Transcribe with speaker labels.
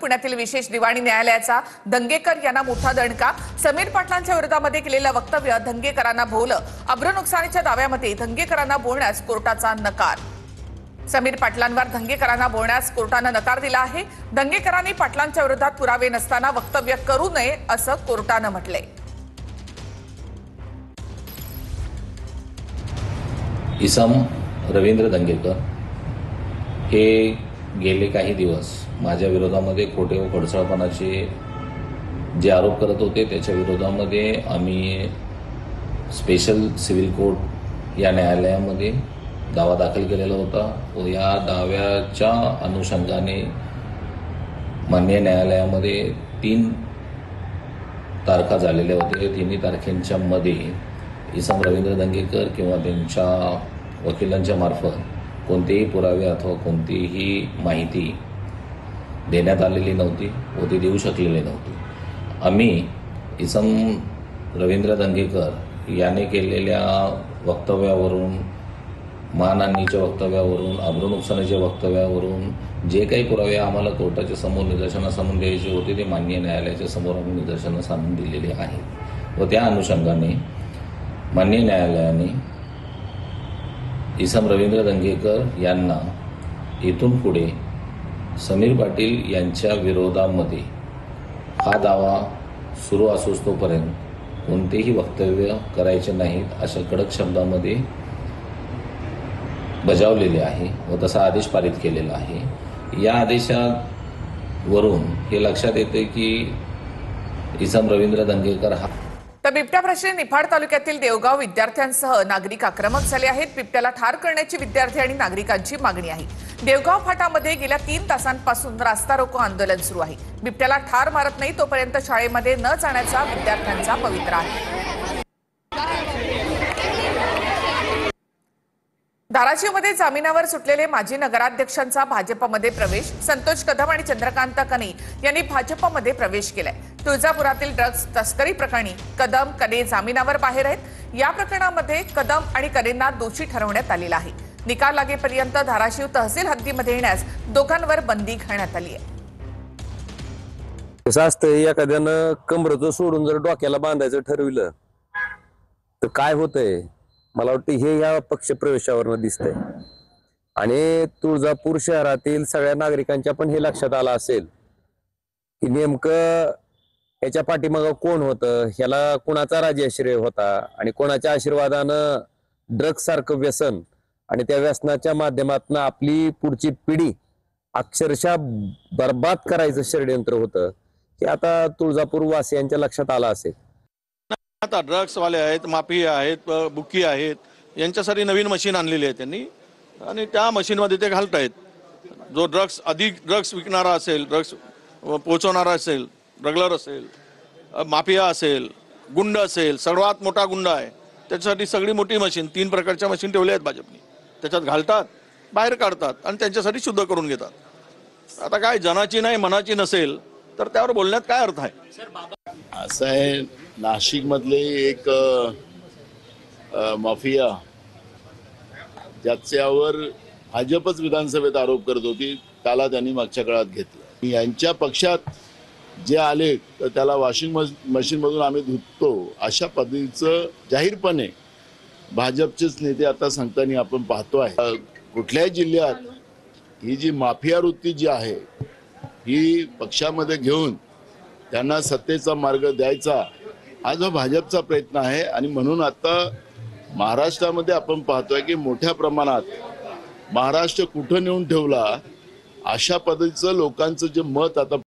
Speaker 1: पुण्यातील विशेष दिवाणी न्यायालयाचा दंगेकर यांना मोठा दणका। समीर पाटलांच्या विरोधामध्ये केलेलं वक्तव्य दंगेकरांना भोवलं। अब्रू नुकसानीच्या दाव्यामध्ये दंगेकरांना बोलण्यास कोर्टाचा नकार। समीर पाटलांवर दंगेकरांना बोलण्यास कोर्टाने नकार दिला आहे। दंगेकरांनी पाटलांच्या विरोधात पुरावे नसताना वक्तव्य करू नये असं कोर्टाने म्हटलंय।
Speaker 2: इसम रवींद्र दंगेकर हे गेले काही दिवस माझ्या विरोधामध्ये खोटे व खडसाळपणाचे जे आरोप करत होते त्याच्या विरोधामध्ये आम्ही स्पेशल सिव्हिल कोर्ट या न्यायालयामध्ये दावा दाखल केलेला होता व या दाव्याच्या अनुषंगाने माननीय न्यायालयामध्ये 3 तारखा झालेल्या होत्या। तिन्ही तारखेंच्या मध्ये इसम रवींद्र दंगेकर किंवा त्यांच्या वकिलांच्या मार्फत कोणतेही पुरावे अथवा कोणतीही माहिती देण्यात आलेली नव्हती व ते देऊ शकलेले नव्हते। आम्ही इसम रवींद्र दंगेकर याने केलेल्या वक्तव्यावरून, मानहानीच्या वक्तव्यावरून, अब्रू नुकसानीच्या वक्तव्यावरून जे काही पुरावे आम्हाला कोर्टाच्या समोर निदर्शनास आणून द्यायचे होते ते माननीय न्यायालयाच्या समोर आम्ही निदर्शनास आणून दिलेले आहेत व त्या अनुषंगाने माननीय न्यायालयाने इसम रवींद्र दंगेकर यांना इथून पुढे समीर पाटील यांच्या विरोधामध्ये हा दावा सुरू असोस तोपर्यंत कोणतेही वक्तव्य करायचे नाहीत अशा कडक शब्दामध्ये बजावलेले आहे व तसा आदेश पारित केलेला आहे। या आदेशावरून हे लक्षात येते की इसम रवींद्र दंगेकर हा
Speaker 1: तर बिबट्या प्रश्नी निफाड तालुक्यातील देवगाव विद्यार्थ्यांसह नागरिक आक्रमक झाले आहेत। बिबट्याला ठार करण्याची विद्यार्थी आणि नागरिकांची मागणी आहे। देवगाव फाटामध्ये गेल्या 3 तासांपासून रास्ता रोको आंदोलन सुरू आहे। बिबट्याला ठार मारत नाही तोपर्यंत शाळेमध्ये न जाण्याचा विद्यार्थ्यांचा पवित्रा आहे। धाराशिवमध्ये जामिनावर सुटलेले माजी नगराध्यक्षांचा भाजपमध्ये प्रवेश। संतोष कदम आणि चंद्रकांत कने यांनी भाजपमध्ये प्रवेश केलाय। तुळजापुरातील ड्रग्ज तस्करी प्रकरणी कदम कने जामिनावर बाहेर आहेत। या प्रकरणामध्ये कदम आणि कनेंना दोषी ठरवण्यात आलेला आहे। निकाल लागेपर्यंत धाराशिव तहसील हद्दीमध्ये येण्यास दोघांवर बंदी घालण्यात आली आहे।
Speaker 3: कसं असतं, एखाद्यानं कमरचं सोडून जर डोक्याला बांधायचं ठरविलं तर काय होतंय, मला वाटतं हे या पक्ष प्रवेशावरनं दिसतंय। आणि तुळजापूर शहरातील सगळ्या नागरिकांच्या पण हे लक्षात आलं असेल की नेमकं याच्या पाठीमागं कोण होतं, ह्याला कुणाचा राजाश्रय होता आणि कोणाच्या आशीर्वादानं ड्रग्ज सारखं व्यसन आणि त्या व्यसनाच्या माध्यमातून आपली पुढची पिढी अक्षरशः बर्बाद करायचं षडयंत्र होतं हे आता तुळजापूर वासियांच्या लक्षात आलं असेल।
Speaker 4: आता ड्रग्स वाले आहेत, माफिया आहेत, बुकी आहेत, यांच्यासाठी नवीन मशीन आणलेली आहे त्यांनी आणि त्या मशीनमध्ये ते घालतायत। जो अधिक ड्रग्स विकणारा असेल, ड्रग्स पोहोचवणारा असेल, ड्रगलर असेल, माफिया असेल, गुंड असेल, सर्वात मोठा गुंड आहे, त्याच्यासाठी सगळी मोठी मशीन 3 प्रकारच्या मशीन ठेवल्या आहेत भाजपने। त्याच्यात घालतात, बाहेर काढतात आणि त्यांच्यासाठी शुद्ध करून घेतात। आता काय जनाची नाही मनाची नसेल तर त्यावर बोलण्यात काय अर्थ आहे?
Speaker 5: असं आहे, नाशिक मधले एक माफिया ज्याच्यावर भाजपच विधानसभेत आरोप करत होती त्याला त्यांनी मागच्या काळात घेतलं। यांच्या पक्षात जे आले तर त्याला वॉशिंग मशीन मधून आम्ही धुतो अशा पद्धतीचं जाहीरपणे भाजपचेच नेते आता सांगताना आपण पाहतो आहे। कुठल्याही जिल्ह्यात ही जी माफिया वृत्ती जी आहे ही पक्षामध्ये घेऊन त्यांना सत्तेचा मार्ग द्यायचा हा जो भाजपचा प्रयत्न आहे। आणि म्हणून आता महाराष्ट्रामध्ये आपण पाहतोय की मोठ्या प्रमाणात महाराष्ट्र कुठं नेऊन ठेवला अशा पद्धतीचं लोकांचं जे मत आता